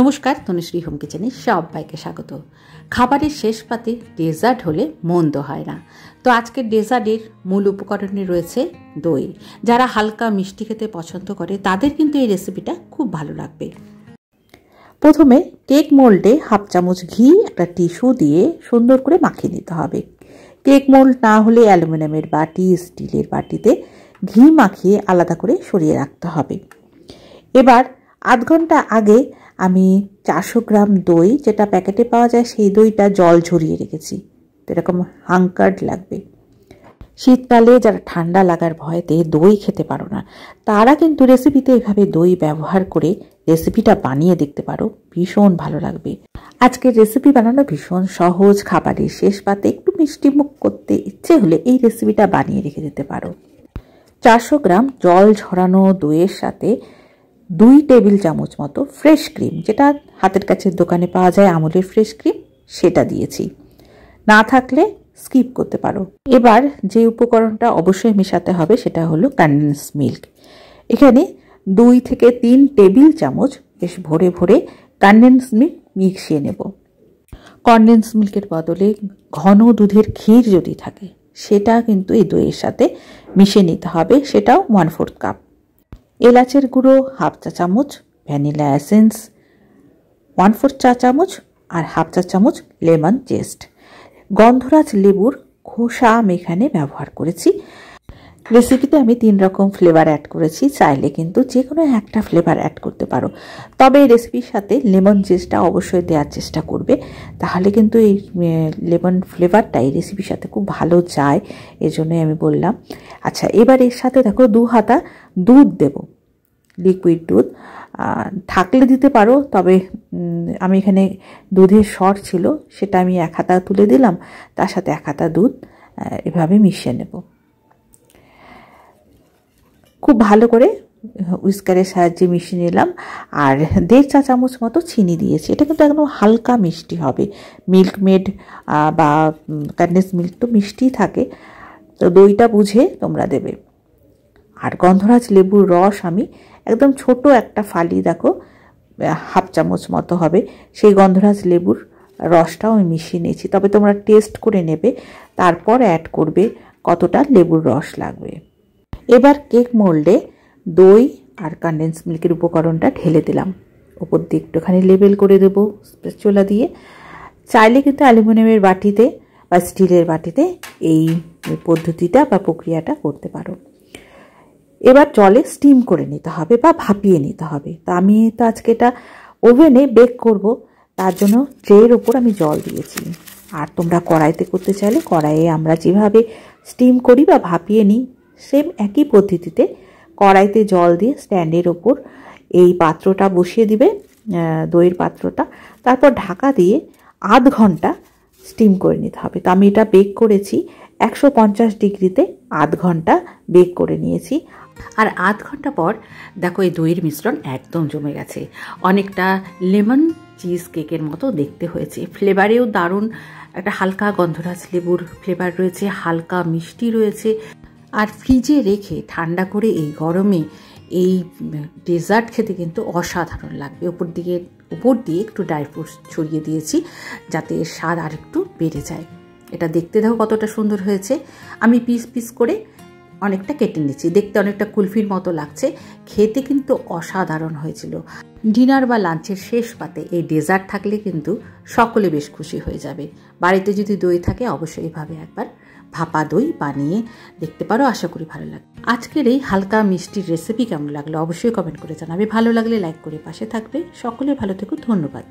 নমস্কার, তনুশ্রী হোম কিচেনে সবাইকে স্বাগত। খাবারের শেষ পাতে ডেজার্ট হলে মন্দ হয় না। তো আজকের ডেজার্টের মূল উপকরণে রয়েছে দই। যারা হালকা মিষ্টি খেতে পছন্দ করে তাদের কিন্তু এই রেসিপিটা খুব ভালো লাগবে। প্রথমে কেক মোল্ডে হাফ চামচ ঘি একটা টিস্যু দিয়ে সুন্দর করে মাখিয়ে নিতে হবে। কেক মোল্ড না হলে অ্যালুমিনিয়ামের বাটি, স্টিলের বাটিতে ঘি মাখিয়ে আলাদা করে সরিয়ে রাখতে হবে। এবার আধ ঘন্টা আগে আমি 400 গ্রাম দই, যেটা প্যাকেটে পাওয়া যায়, সেই দইটা জল ঝরিয়ে রেখেছি। তো এরকম হাঙ্কার্ড লাগবে। শীতকালে যারা ঠান্ডা লাগার ভয়েতে দই খেতে পারো না, তারা কিন্তু রেসিপিতে এভাবে দই ব্যবহার করে রেসিপিটা বানিয়ে দেখতে পারো, ভীষণ ভালো লাগবে। আজকের রেসিপি বানানো ভীষণ সহজ। খাবারের শেষ পাতে একটু মিষ্টি মুখ করতে ইচ্ছে হলে এই রেসিপিটা বানিয়ে রেখে দিতে পারো। 400 গ্রাম জল ঝরানো দইয়ের সাথে 2 টেবিল চামচ মতো ফ্রেশ ক্রিম, যেটা হাতের কাছে দোকানে পাওয়া যায় আমুলের ফ্রেশ ক্রিম, সেটা দিয়েছি। না থাকলে স্কিপ করতে পারো। এবার যে উপকরণটা অবশ্যই মেশাতে হবে সেটা হলো কনডেন্স মিল্ক। এখানে 2 থেকে 3 টেবিল চামচ বেশ ভরে ভরে কনডেন্স মিল্ক মিশিয়ে নেব। কনডেন্স মিল্কের বদলে ঘন দুধের ক্ষীর যদি থাকে সেটা কিন্তু এই দইয়ের সাথে মিশিয়ে নিতে হবে, সেটাও 1/4 কাপ। এলাচের গুঁড়ো হাফ চা চামচ, ভ্যানিলা এসেন্স 1/4 চা চামচ, আর হাফ চা চামচ লেমন জেস্ট। গন্ধরাজ লেবুর খোসা আমি এখানে ব্যবহার করেছি। রেসিপিতে আমি 3 রকম ফ্লেভার অ্যাড করেছি, চাইলে কিন্তু যে কোনো একটা ফ্লেভার অ্যাড করতে পারো। তবে এই রেসিপির সাথে লেমন জেস্টটা অবশ্যই দেওয়ার চেষ্টা করবে, তাহলে কিন্তু এই লেমন ফ্লেভারটা এই রেসিপির সাথে খুব ভালো যায়, এজন্যই আমি বললাম। আচ্ছা, এবার এর সাথে দেখো 2 হাতা দুধ দেব, লিকুইড দুধ। থাকলে দিতে পারো, তবে আমি এখানে দুধের সর ছিল, সেটা আমি 1 হাতা তুলে দিলাম, তার সাথে 1 হাতা দুধ এভাবে মিশিয়ে নেব। খুব ভালো করে উইস্কারের সাহায্যে মিশিয়ে নিলাম। আর 1.5 চা চামচ মতো চিনি দিয়েছি। এটা কিন্তু একদম হালকা মিষ্টি হবে। মিল্ক মেড বা কনডেন্স মিল্ক তো মিষ্টি থাকে, তো দইটা বুঝে তোমরা দেবে। আর গন্ধরাজ লেবুর রস আমি একদম ছোট একটা ফালি, দেখো হাফ চামচ মতো হবে, সেই গন্ধরাজ লেবুর রসটাও আমি মিশিয়ে নিয়েছি। তবে তোমরা টেস্ট করে নেবে, তারপর অ্যাড করবে কতটা লেবুর রস লাগবে। এবার কেক মোল্ডে দই আর কনডেন্স মিল্কের উপকরণটা ঢেলে দিলাম। ওপর দিয়ে একটুখানি লেবেল করে দেবো স্প্যাচুলা দিয়ে। চাইলে কিন্তু অ্যালুমিনিয়ামের বাটিতে বা স্টিলের বাটিতে এই পদ্ধতিটা বা প্রক্রিয়াটা করতে পারো। এবার জলে স্টিম করে নিতে হবে বা ভাপিয়ে নিতে হবে। তা আমি তো আজকে এটা ওভেনে বেক করব, তার জন্য ট্রের ওপর আমি জল দিয়েছি। আর তোমরা কড়াইতে করতে চাইলে কড়াইয়ে আমরা যেভাবে স্টিম করি বা ভাপিয়ে নিই, সেম একই পদ্ধতিতে কড়াইতে জল দিয়ে স্ট্যান্ডের ওপর এই পাত্রটা বসিয়ে দিবে, দইয়ের পাত্রটা। তারপর ঢাকা দিয়ে আধ ঘন্টা স্টিম করে নিতে হবে। তো আমি এটা বেক করেছি 150 ডিগ্রিতে, আধ ঘন্টা বেক করে নিয়েছি। আর আধ ঘন্টা পর দেখো এই দইয়ের মিশ্রণ একদম জমে গেছে, অনেকটা লেমন চিজ কেকের মতো দেখতে হয়েছে। ফ্লেভারেও দারুণ একটা হালকা গন্ধরাজ লেবুর ফ্লেভার রয়েছে, হালকা মিষ্টি রয়েছে। আর ফ্রিজে রেখে ঠান্ডা করে এই গরমে এই ডেজার্ট খেতে কিন্তু অসাধারণ লাগবে। উপর দিয়ে একটু ড্রাই ফ্রুটস ছড়িয়ে দিয়েছি, যাতে এর স্বাদ আর একটু বেড়ে যায়। এটা দেখতে দেখো কতটা সুন্দর হয়েছে। আমি পিস পিস করে অনেকটা কেটে নিচ্ছি, দেখতে অনেকটা কুলফির মতো লাগছে, খেতে কিন্তু অসাধারণ হয়েছিল। ডিনার বা লাঞ্চের শেষ পাতে এই ডেজার্ট থাকলে কিন্তু সকলে বেশ খুশি হয়ে যাবে। বাড়িতে যদি দই থাকে অবশ্যই এইভাবে একবার ভাপা দই বানিয়ে দেখতে পারো, আশা করি ভালো লাগবে। আজকের এই হালকা মিষ্টির রেসিপি কেমন লাগলো অবশ্যই কমেন্ট করে জানাবে। ভালো লাগলে লাইক করে পাশে থাকবে। সকলে ভালো থেকো, ধন্যবাদ।